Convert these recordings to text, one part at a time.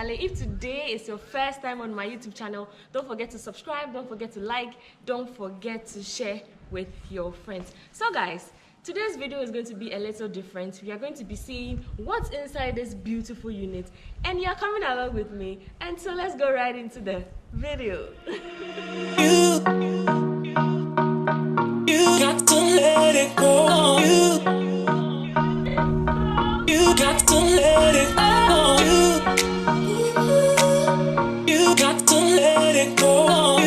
Shanelly. If today is your first time on my YouTube channel, don't forget to subscribe, don't forget to like, don't forget to share with your friends. So guys, today's video is going to be a little different. We are going to be seeing what's inside this beautiful unit, and you're coming along with me. And so let's go right into the video. You got to let it go. You got to let it go. You got to let it go.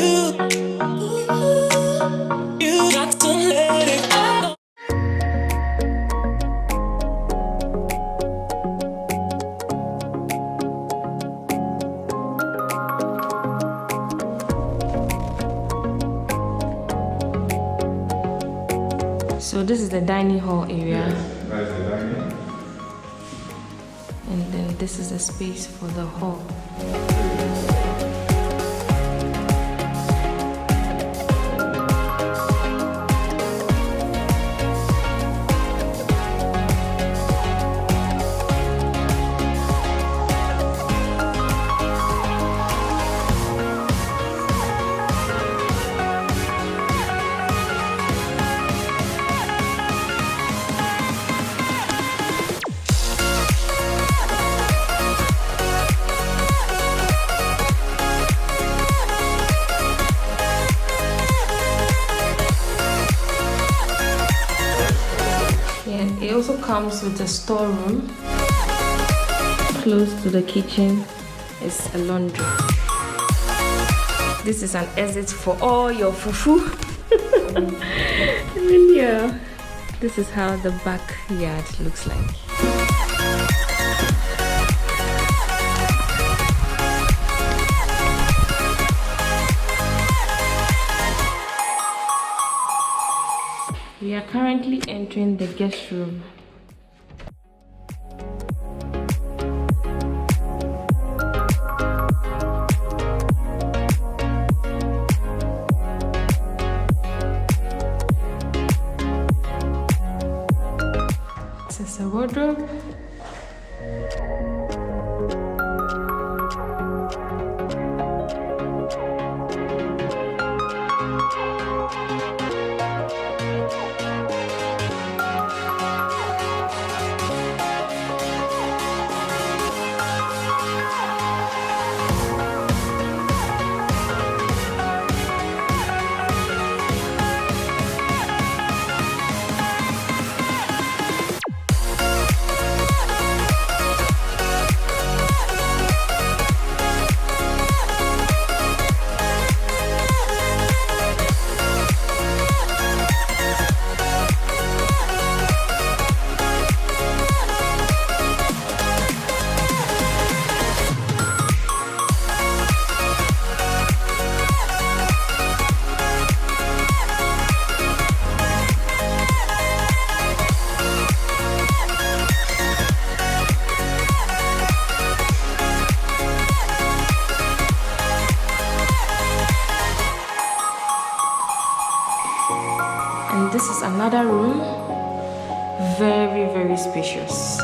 You got to let it go. So this is the dining hall area. That is the dining. And then this is the space for the hall. It also comes with a storeroom. Close to the kitchen is a laundry. This is an exit for all your fufu. And yeah, this is how the backyard looks like. We are currently entering the guest room. This is a wardrobe. And this is another room, very spacious.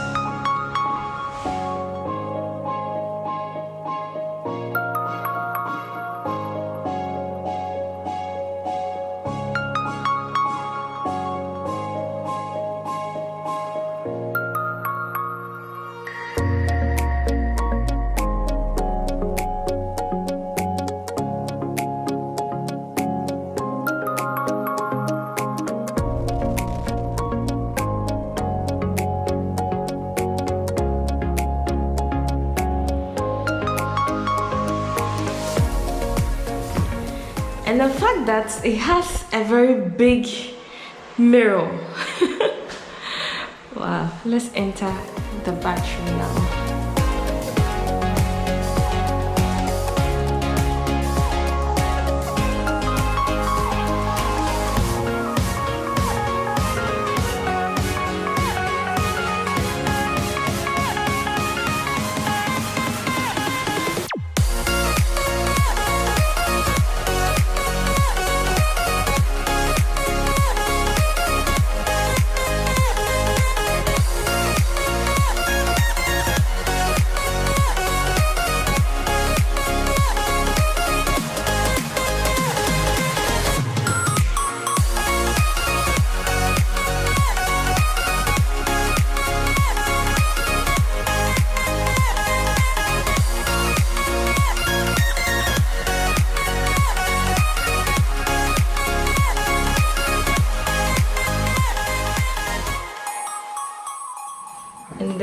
And the fact that it has a very big mirror. Wow, let's enter the bathroom now.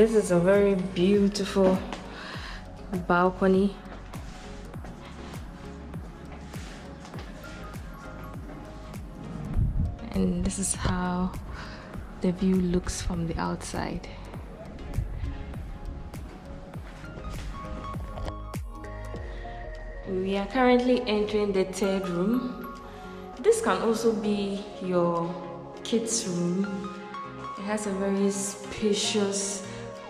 this is a very beautiful balcony. And this is how the view looks from the outside. We are currently entering the third room. This can also be your kids' room. It has a very spacious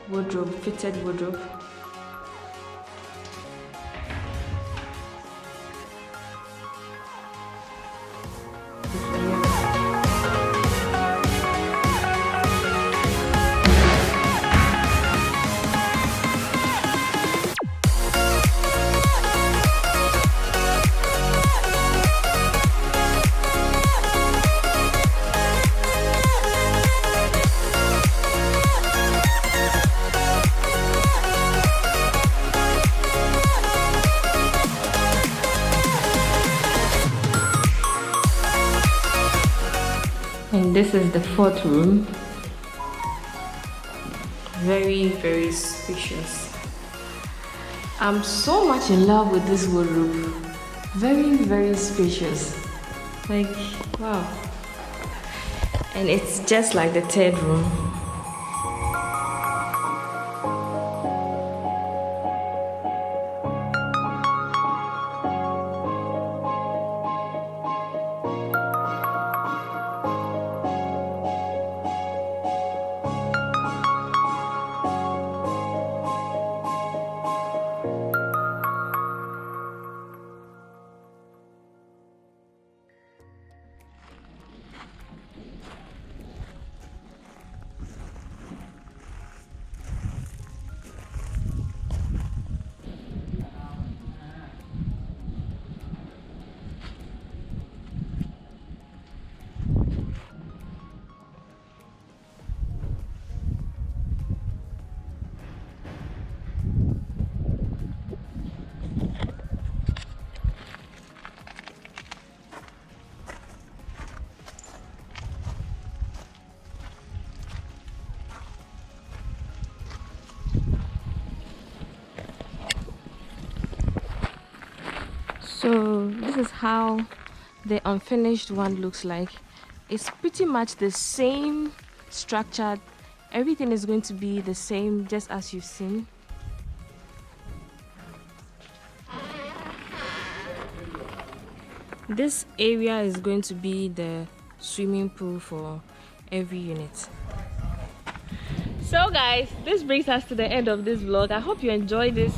wardrobe, fitted wardrobe. And this is the fourth room. Very, very spacious. I'm so much in love with this wardrobe. Very, very spacious. Like, wow. And it's just like the third room. So this is how the unfinished one looks like. It's pretty much the same structure. Everything is going to be the same, just as you've seen. This area is going to be the swimming pool for every unit. So guys, this brings us to the end of this vlog. I hope you enjoyed this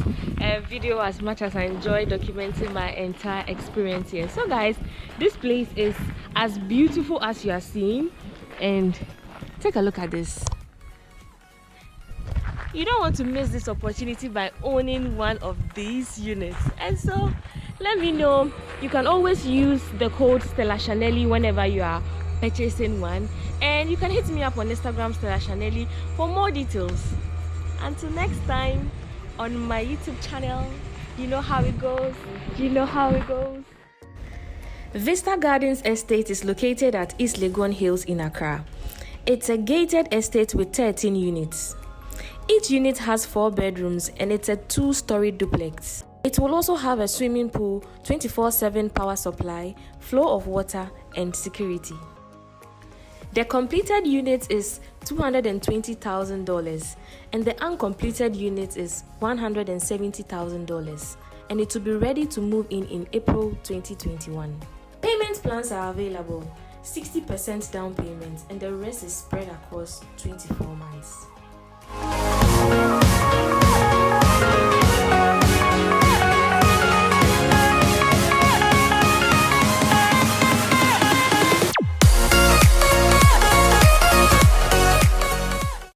video as much as I enjoyed documenting my entire experience here. So guys, this place is as beautiful as you are seeing, and take a look at this. You don't want to miss this opportunity by owning one of these units. And so let me know. You can always use the code Stella Shanelly whenever you are purchasing one, and you can hit me up on Instagram, Stella Shanelly, for more details. Until next time on my YouTube channel, you know how it goes. Vista Gardens Estate is located at East Legon Hills in Accra. It's a gated estate with 13 units. Each unit has 4 bedrooms and it's a 2-story duplex. It will also have a swimming pool, 24/7 power supply, flow of water, and security. The completed unit is $220,000 and the uncompleted unit is $170,000, and it will be ready to move in April 2021. Payment plans are available, 60% down payment and the rest is spread across 24 months.